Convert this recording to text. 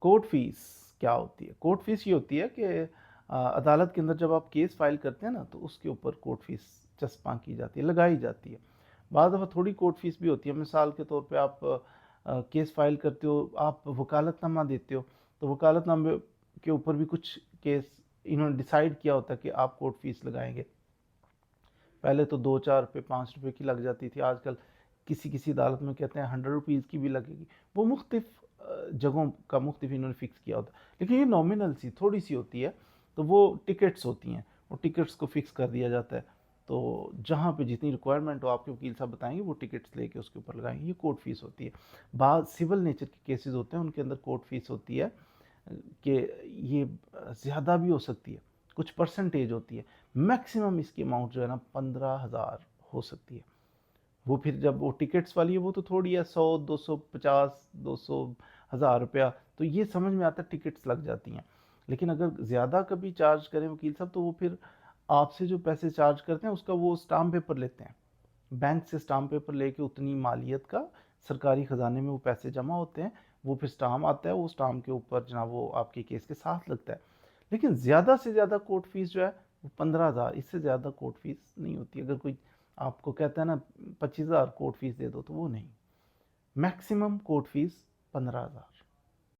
Court fees क्या होती है? कोर्ट फीस ये होती है कि अदालत के अंदर जब आप केस फाइल करते हैं ना, तो उसके ऊपर कोर्ट फीस चस्पा की जाती है, लगाई जाती है। बाद दफ़ा थोड़ी कोर्ट फीस भी होती है। मिसाल के तौर पे आप केस फाइल करते हो, आप वकालतनामा देते हो, तो वकालतनामे के ऊपर भी कुछ केस इन्होंने डिसाइड किया होता है कि आप कोर्ट फीस लगाएंगे। पहले तो 2-4 रुपये 5 रुपये की लग जाती थी, आजकल किसी किसी अदालत में कहते हैं 100 रुपीज़ की भी लगेगी। वो मुख्तलिफ जगहों का मुख्तलिफ इन्होंने फिक्स किया होता है, लेकिन ये नॉमिनल सी थोड़ी सी होती है। तो वो टिकट्स होती हैं, वो टिकट्स को फिक्स कर दिया जाता है। तो जहाँ पे जितनी रिक्वायरमेंट हो आपके वकील साहब बताएंगे, वो टिकट्स लेके उसके ऊपर लगाएंगे, ये कोर्ट फीस होती है। बाद सिविल नेचर के केसेस होते हैं, उनके अंदर कोर्ट फीस होती है कि ये ज़्यादा भी हो सकती है, कुछ परसेंटेज होती है। मैक्सिमम इसकी अमाउंट जो है ना 15,000 हो सकती है। वो फिर जब वो टिकट्स वाली है, वो तो थोड़ी है, 100, 250, 200, 1000 रुपया, तो ये समझ में आता है, टिकट्स लग जाती हैं। लेकिन अगर ज़्यादा कभी चार्ज करें वकील साहब, तो वो फिर आपसे जो पैसे चार्ज करते हैं उसका वो स्टाम्प पेपर लेते हैं, बैंक से स्टाम्प पेपर लेके उतनी मालियत का सरकारी ख़जाने में वो पैसे जमा होते हैं। वो फिर स्टाम्प आता है, वो स्टाम्प के ऊपर जनाब वो आपके केस के साथ लगता है। लेकिन ज़्यादा से ज़्यादा कोर्ट फीस जो है वो 15,000, इससे ज़्यादा कोर्ट फीस नहीं होती। अगर कोई आपको कहता है ना 25,000 कोर्ट फीस दे दो, तो वो नहीं। Maximum court fees 15,000।